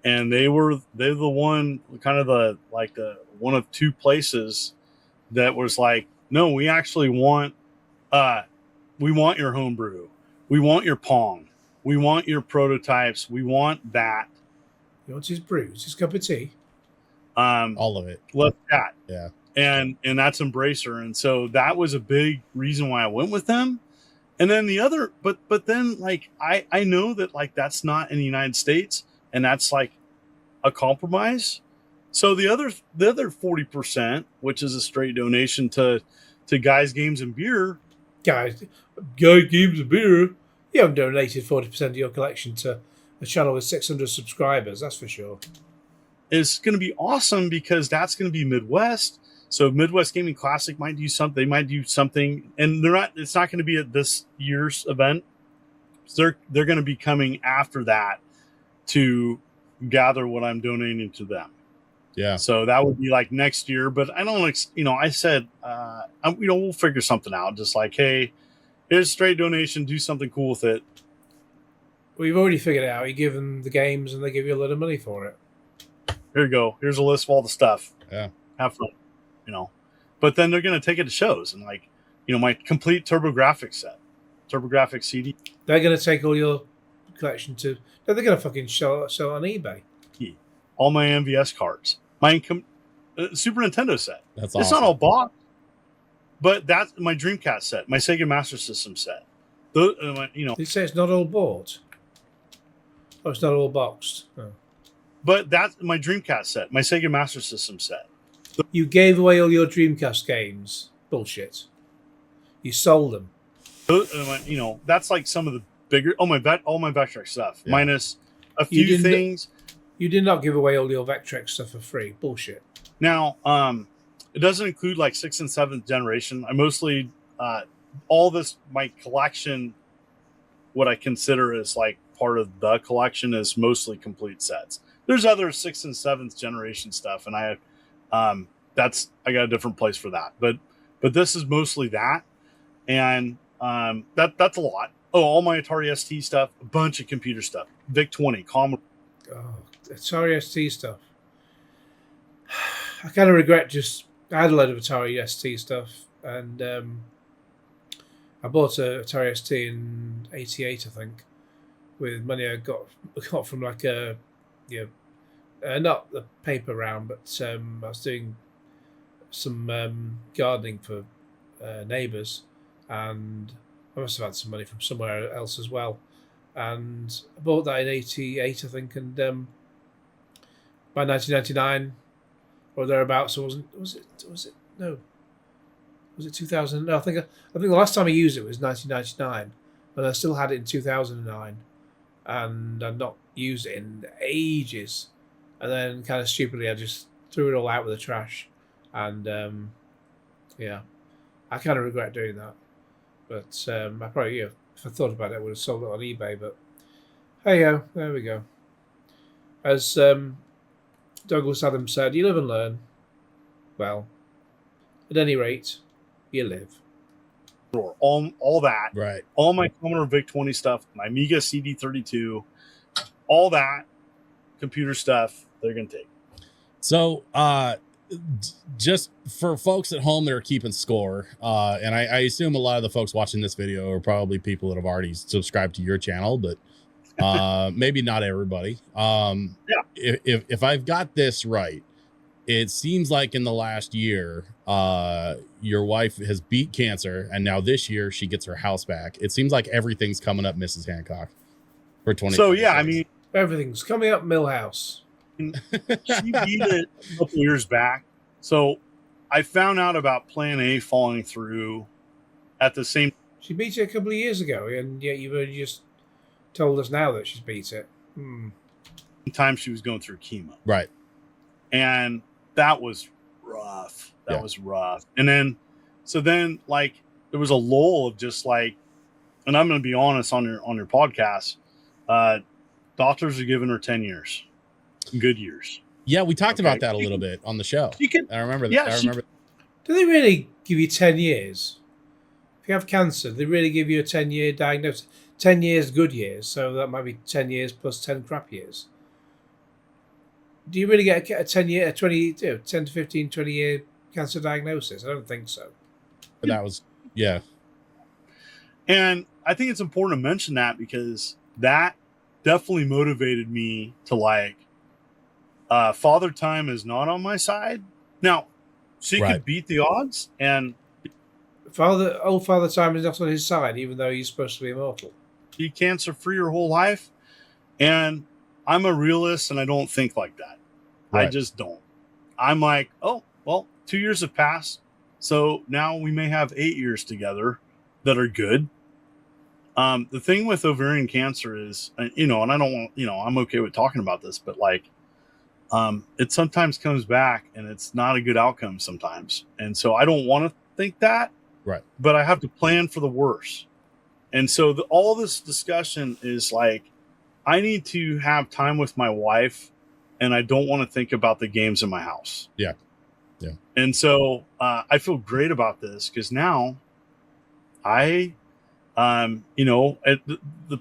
and they're the one, kind of the one of two places that was like, no, we actually want your homebrew, we want your Pong, we want your prototypes, we want that. He wants his brews, his cup of tea. All of it. Love that. Yeah. And that's Embracer. And so that was a big reason why I went with them. And then the other, but then like, I know that like, that's not in the United States, and that's like a compromise. So the other 40%, which is a straight donation to Guys, Games, and Beer. Guys, Games and Beer. You haven't donated 40% of your collection to a channel with 600 subscribers, that's for sure. It's going to be awesome because that's going to be Midwest. So Midwest Gaming Classic might do something. They might do something, and it's not going to be at this year's event. So they're going to be coming after that to gather what I'm donating to them. Yeah. So that would be like next year, but I don't, I said, we'll figure something out. Just like, hey, here's a straight donation. Do something cool with it. We've already figured it out. You give them the games and they give you a lot of money for it. Here you go. Here's a list of all the stuff. Yeah. Have fun, But then they're going to take it to shows and like, my complete TurboGrafx set, TurboGrafx CD. They're going to take all your collection to. They're going to fucking sell it on eBay. All my MVS cards, my Super Nintendo set. That's It's awesome. not all bought, but that's my Dreamcast set, my Sega Master System set. Did you say it's not all bought? Oh, it's not all boxed. Oh. But that's my Dreamcast set, my Sega Master System set. You gave away all your Dreamcast games. Bullshit. You sold them. That's like some of the bigger. All my Vectrex stuff, Yeah. minus a few things. You did not give away all your Vectrex stuff for free. Bullshit. Now, it doesn't include like 6th and 7th generation. I mostly all this my collection. What I consider is like part of the collection is mostly complete sets. There's other 6th and 7th generation stuff, and I got a different place for that. But this is mostly that, and that's a lot. Oh, all my Atari ST stuff, a bunch of computer stuff, VIC-20, Commodore. Oh, Atari ST stuff. I kind of regret I had a load of Atari ST stuff, and I bought a Atari ST in '88, I think, with money I got from like not the paper round, but I was doing some gardening for neighbours, and I must have had some money from somewhere else as well. And I bought that in '88, I think, and by 1999 or thereabouts, was it 2000? No, I think the last time I used it was 1999, and I still had it in 2009, and I'd not used it in ages. And then, kind of stupidly, I just threw it all out with the trash, and I kind of regret doing that. But I probably, if I thought about it, I would have sold it on eBay. But hey ho, there we go. As Douglas Adams said, you live and learn. Well, at any rate, you live. All that, right? All my Commodore VIC-20 stuff, my Amiga CD32, all that computer stuff, they're gonna take. So, just for folks at home that are keeping score, and I assume a lot of the folks watching this video are probably people that have already subscribed to your channel, but maybe not everybody. If I've got this right, it seems like in the last year, your wife has beat cancer, and now this year she gets her house back. It seems like everything's coming up, Mrs. Hancock, for 20. So yeah, I mean, everything's coming up, Millhouse. She beat it a couple years back. So I found out about Plan A falling through at the same. She beat it a couple of years ago, and yet you've only just told us now that she's beat it. Time she was going through chemo, right? And that was rough. That was rough. And then, like there was a lull of just like, and I'm going to be honest on your podcast. Doctors are giving her 10 years, good years. Yeah, we talked about that a little bit on the show. I remember that. Yeah, I remember. Do they really give you 10 years? If you have cancer, they really give you a 10-year diagnosis. 10 years, good years. So that might be 10 years plus 10 crap years. Do you really get a 10-year, 10 to 15, 20-year cancer diagnosis? I don't think so. But that was, yeah. And I think it's important to mention that because that definitely motivated me to like Father Time is not on my side. Now, she Right. could beat the odds, and Old Father Time is not on his side, even though he's supposed to be immortal. be cancer-free her whole life. And I'm a realist, and I don't think like that. Right. I just don't. I'm like, oh, well, 2 years have passed, so now we may have 8 years together that are good. The thing with ovarian cancer is, and I don't want, I'm okay with talking about this, but like, it sometimes comes back and it's not a good outcome sometimes. And so I don't want to think that, Right. but I have to plan for the worst. And so all this discussion is like, I need to have time with my wife, and I don't want to think about the games in my house. Yeah. And so I feel great about this because now the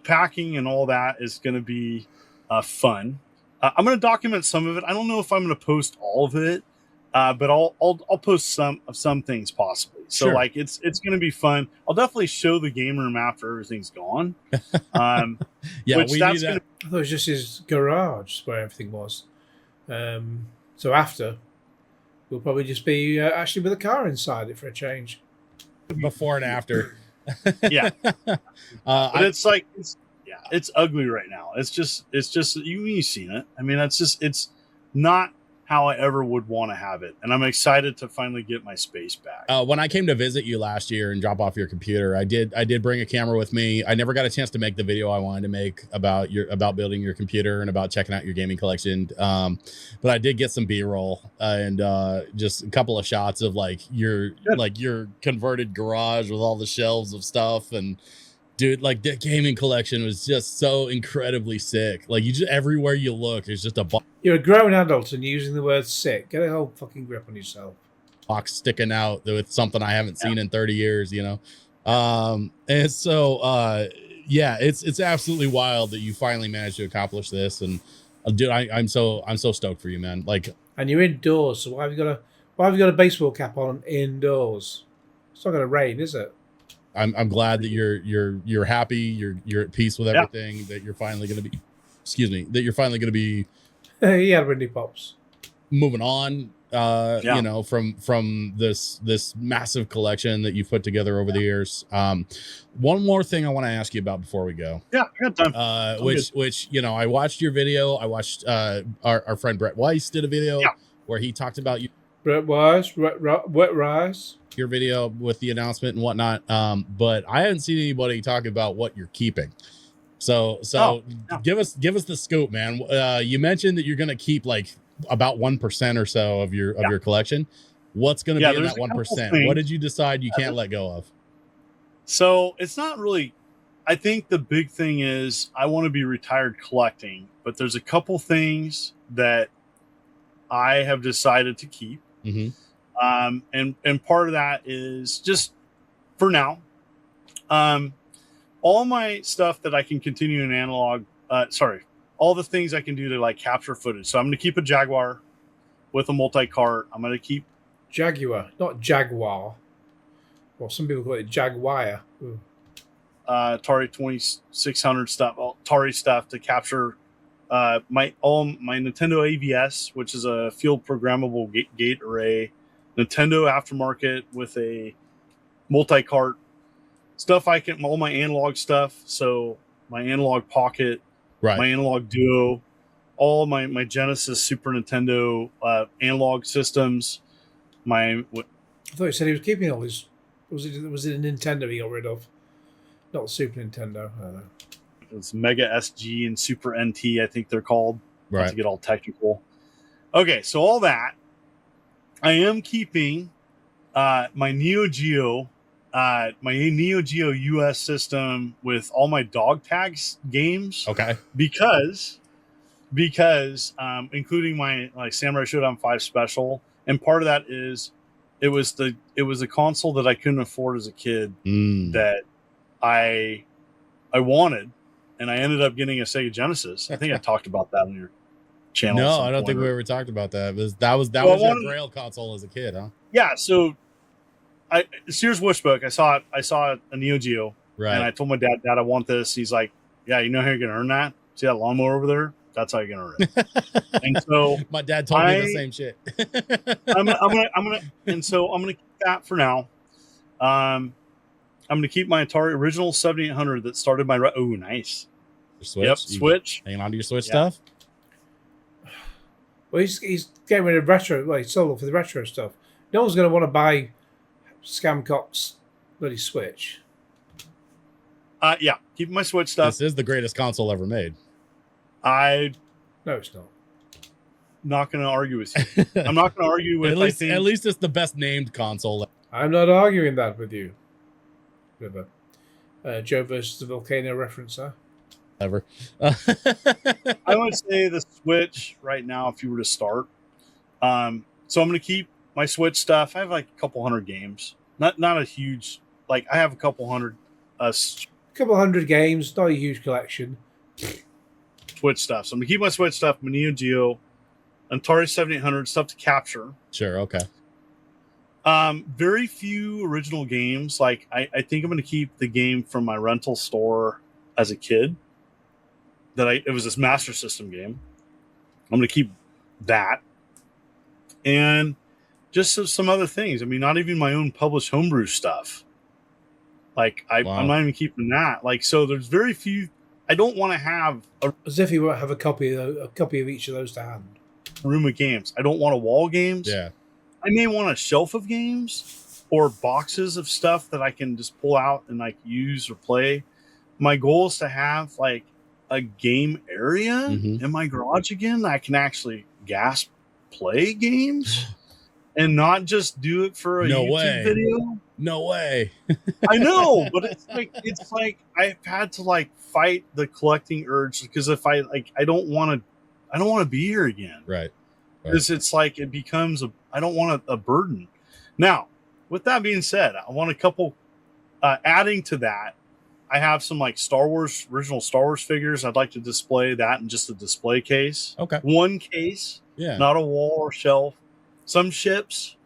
packing and all that is going to be fun. I'm going to document some of it. I don't know if I'm going to post all of it, but I'll post some things possibly. So Sure. like it's going to be fun. I'll definitely show the game room after everything's gone. Yeah, which we that's need that. I thought it was just his garage where everything was. So after, we'll probably just be actually with a car inside it for a change. Before and after. Yeah. But it's ugly right now. It's just you've seen it. I mean, it's not how I ever would want to have it. And I'm excited to finally get my space back. When I came to visit you last year and drop off your computer, I did bring a camera with me. I never got a chance to make the video I wanted to make about building your computer and about checking out your gaming collection. But I did get some B-roll and just a couple of shots of like your converted garage with all the shelves of stuff. And dude, like that gaming collection was just so incredibly sick. Like you just everywhere you look, there's just a You're a grown adult and using the word sick. Get a whole fucking grip on yourself. box sticking out with something I haven't seen in 30 years, and so yeah, it's absolutely wild that you finally managed to accomplish this. And dude, I'm so stoked for you, man. Like, and you're indoors, so why have you got a baseball cap on indoors? It's not going to rain, is it? I'm glad that you're happy, you're at peace with everything, that you're finally going to be He had Windy Pops. moving on, from this massive collection that you've put together over the years. One more thing I want to ask you about before we go. Yeah, I got time. Which I watched your video. I watched our friend Brett Weiss did a video where he talked about you. Brett Weiss, Wet Rice. Your video with the announcement and whatnot. But I haven't seen anybody talk about what you're keeping. So give us the scoop, man. You mentioned that you're going to keep like about 1% or so of your collection. What's going to be in that 1%? What did you decide you can't let go of? So it's not really, I think the big thing is I want to be retired collecting, but there's a couple things that I have decided to keep. Mm-hmm. And part of that is just for now, all my stuff that I can continue in analog, all the things I can do to like capture footage. So I'm going to keep a Jaguar with a multi-cart. I'm going to keep Jaguar, not Jaguar. Well, some people call it Jaguar. Atari 2600 stuff, Atari stuff to capture my Nintendo AVS, which is a field programmable gate array, Nintendo aftermarket with a multi-cart stuff. All my analog stuff. So my analog pocket, right, my analog duo, all my Genesis Super Nintendo analog systems. I thought he said he was keeping all his. Was it a Nintendo he got rid of? Not Super Nintendo. I don't know. It's Mega SG and Super NT, I think they're called. Right. Not to get all technical. Okay, so all that. I am keeping my Neo Geo US system with all my dog tags games. Okay. Because including my Samurai Showdown 5 Special, and part of that is it was a console that I couldn't afford as a kid that I wanted, and I ended up getting a Sega Genesis. I think I talked about that on your channel. No, I don't think we ever talked about that. That was your Grail console as a kid, huh? Yeah. So, Sears Wishbook. I saw a Neo Geo, right? And I told my dad, I want this. He's like, yeah, you know how you're gonna earn that? See that lawnmower over there? That's how you're gonna rip. And so my dad told me the same shit. I'm gonna keep that for now. I'm gonna keep my Atari original 7800 that started my. Oh, nice. Your Switch. Yep, Switch. Hanging on to your Switch stuff. Well, he's getting rid of retro. Well, he sold off for the retro stuff. No one's going to want to buy Scamcock's bloody Switch. Yeah, keep my Switch stuff. This is the greatest console ever made. No, it's not. Not going to argue with you. I'm not going to argue with. At least it's the best named console. I'm not arguing that with you. Joe versus the Volcano reference, huh? Ever. I would say the Switch right now, if you were to start. So I'm going to keep my Switch stuff. I have like a couple hundred games. Not a huge. Like I have a couple hundred. Couple hundred games, not a huge collection. Switch stuff. So I'm going to keep my Switch stuff. My Neo Geo, Atari 7800 stuff to capture. Sure. Okay. Very few original games. Like I think I'm going to keep the game from my rental store as a kid. It was this Master System game. I'm going to keep that. And just some other things. I mean, not even my own published homebrew stuff. Like I'm not even keeping that. Like, so there's very few. I don't want to have as if you won't have a copy of each of those to hand. Room of games. I don't want a wall games. Yeah. I may want a shelf of games or boxes of stuff that I can just pull out and like use or play. My goal is to have like a game area in my garage again that I can actually play games and not just do it for a YouTube video. No way. I know, but it's like I've had to like fight the collecting urge because if I don't want to be here again. Right. Because it's like it becomes I don't want a burden. Now, with that being said, I want a couple adding to that. I have some like original Star Wars figures. I'd like to display that in just a display case. Okay. One case. Yeah. Not a wall or shelf. Some ships,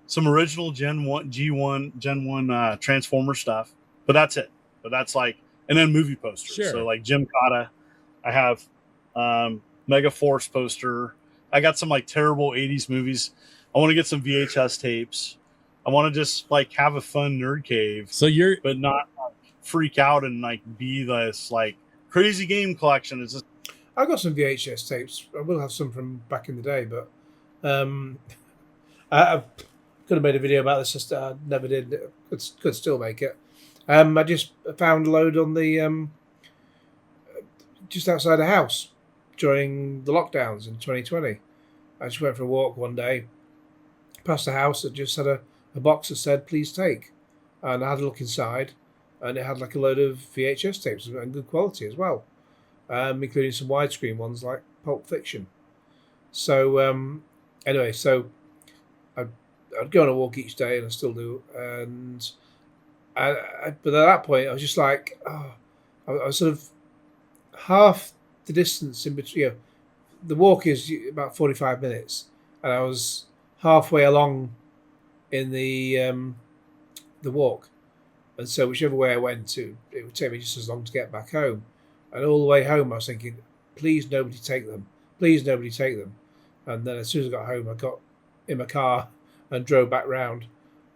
some original Gen 1 Transformer stuff. But that's it. But that's like, and then movie posters. Sure. So like Jim Cotta. I have Mega Force poster. I got some like terrible 80s movies. I want to get some VHS tapes. I want to just like have a fun nerd cave. But not freak out and like be this like crazy game collection. It's just I've got some VHS tapes. I will have some from back in the day, but I could have made a video about this. Just I never did. Could still make it. I just found a load on the just outside the house during the lockdowns in 2020. I just went for a walk one day, past the house that just had a box that said "Please take," and I had a look inside. And it had like a load of VHS tapes and good quality as well, including some widescreen ones like Pulp Fiction. So anyway, so I'd go on a walk each day, and I still do. And but at that point, I was just like, I was sort of half the distance in between. The walk is about 45 minutes, and I was halfway along in the walk. And so whichever way I went to, it would take me just as long to get back home. And all the way home, I was thinking, please nobody take them. Please nobody take them. And then as soon as I got home, I got in my car and drove back round.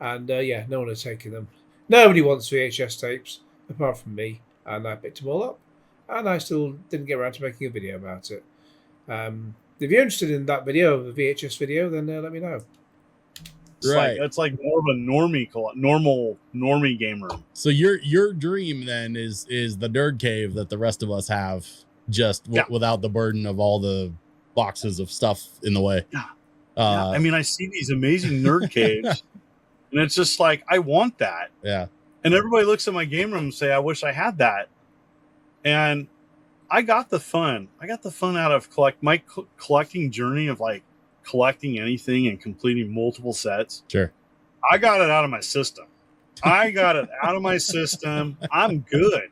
And no one had taken them. Nobody wants VHS tapes, apart from me. And I picked them all up. And I still didn't get around to making a video about it. If you're interested in that video, the VHS video, then let me know. It's like more of a normie game room. So your dream then is the nerd cave that the rest of us have, just without the burden of all the boxes of stuff in the way. Yeah. I mean, I see these amazing nerd caves, and it's just like I want that. Yeah. And everybody looks at my game room and say, "I wish I had that." And I got the fun. I got the fun out of my collecting journey of like collecting anything and completing multiple sets. Sure. I got it out of my system. I'm good.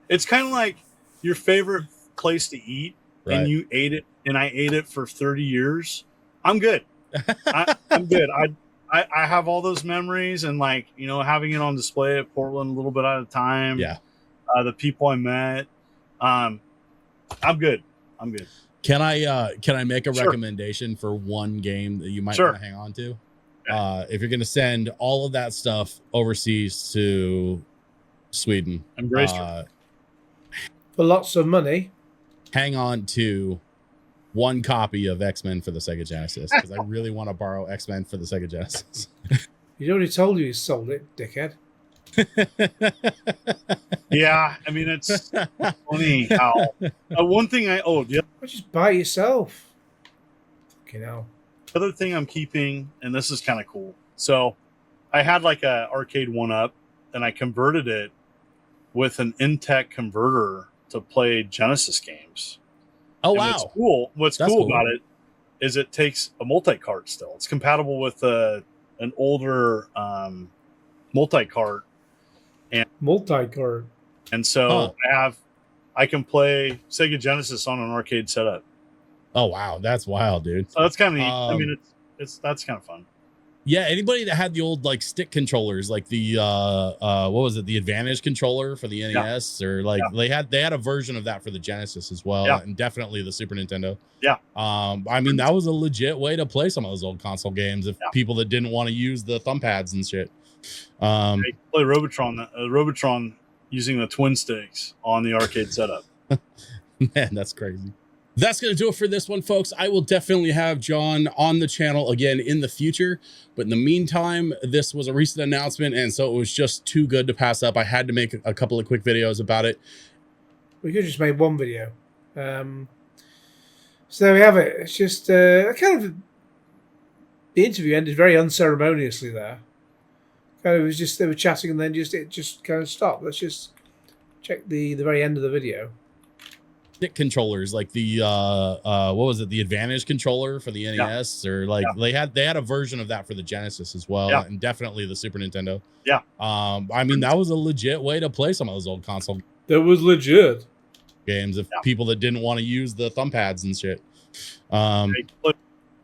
It's kind of like your favorite place to eat, right, and you ate it, and I ate it for 30 years. I'm good. I'm good. I have all those memories and like, having it on display at Portland a little bit at a time. Yeah. The people I met. I'm good. Can I make a Sure. recommendation for one game that you might Sure. want to hang on to? If you're going to send all of that stuff overseas to Sweden, Embracer. For lots of money. Hang on to one copy of X-Men for the Sega Genesis, because I really want to borrow X-Men for the Sega Genesis. He's already told you he sold it, dickhead. Yeah, I mean, it's funny how one thing Why just buy it yourself? Fucking hell. the other thing I'm keeping, and this is kind of cool. So I had like a arcade 1-up, and I converted it with an Intech converter to play Genesis games. Oh, And wow. What's That's cool cool. about it is it takes a multi-cart still. It's compatible with an older multi-cart. Multi-card. And so I can play Sega Genesis on an arcade setup. Oh, wow. That's wild, dude. So that's kind of neat. I mean, that's kind of fun. Yeah, anybody that had the old like stick controllers, like the what was it, the Advantage controller for the NES, or like they had a version of that for the Genesis as well, and definitely the Super Nintendo. Yeah. I mean, that was a legit way to play some of those old console games if people that didn't want to use the thumb pads and shit. They play Robotron using the twin sticks on the arcade setup. Man, that's crazy. That's going to do it for this one, folks. I will definitely have John on the channel again in the future. But in the meantime, this was a recent announcement, and so it was just too good to pass up. I had to make a couple of quick videos about it. We could have just made one video. So there we have it. It's just kind of the interview ended very unceremoniously there. Kind of, it was just they were chatting and then it just kind of stopped. Let's just check the very end of the video. Stick controllers, like the what was it, the Advantage controller for the NES, or like they had a version of that for the Genesis as well, and definitely the Super Nintendo. I mean, that was a legit way to play some of those old console That was legit games if people that didn't want to use the thumb pads and shit.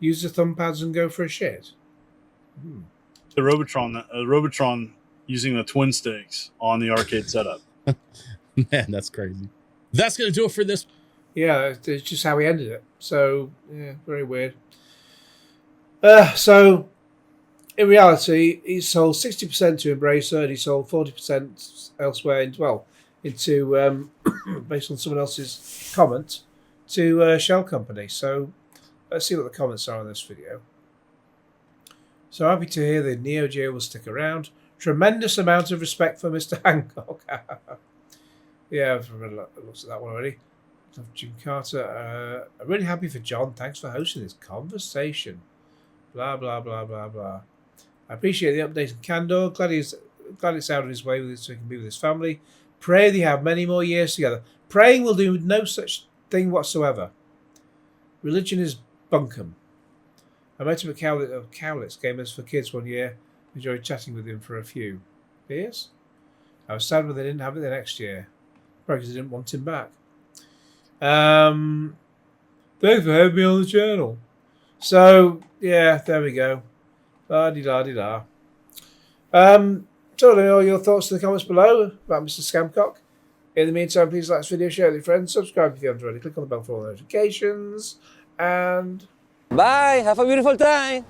Use the thumb pads and go for a shit. The Robotron using the twin sticks on the arcade setup. Man, that's crazy. That's going to do it for this. Yeah, it's just how we ended it. So, yeah, very weird. So, in reality, he sold 60% to Embracer and he sold 40% elsewhere, into based on someone else's comment, to Shell Company. So, let's see what the comments are on this video. So happy to hear the Neo Geo will stick around. Tremendous amount of respect for Mr. Hancock. Yeah, I've looked at that one already. Jim Carter. I'm really happy for John. Thanks for hosting this conversation. Blah, blah, blah, blah, blah. I appreciate the update and candor. Glad it's out of his way with it so he can be with his family. Pray they have many more years together. Praying will do no such thing whatsoever. Religion is bunkum. I met him at Cowlitz Gamers for Kids one year. Enjoyed chatting with him for a few beers. I was sad when they didn't have it the next year. Probably because they didn't want him back. Thanks for having me on the channel. So, yeah, there we go. La-di-da-di-da. So let me know your thoughts in the comments below about Mr. Scamcock. In the meantime, please like this video, share it with your friends, subscribe if you haven't already, click on the bell for all notifications, and... Bye! Have a beautiful time!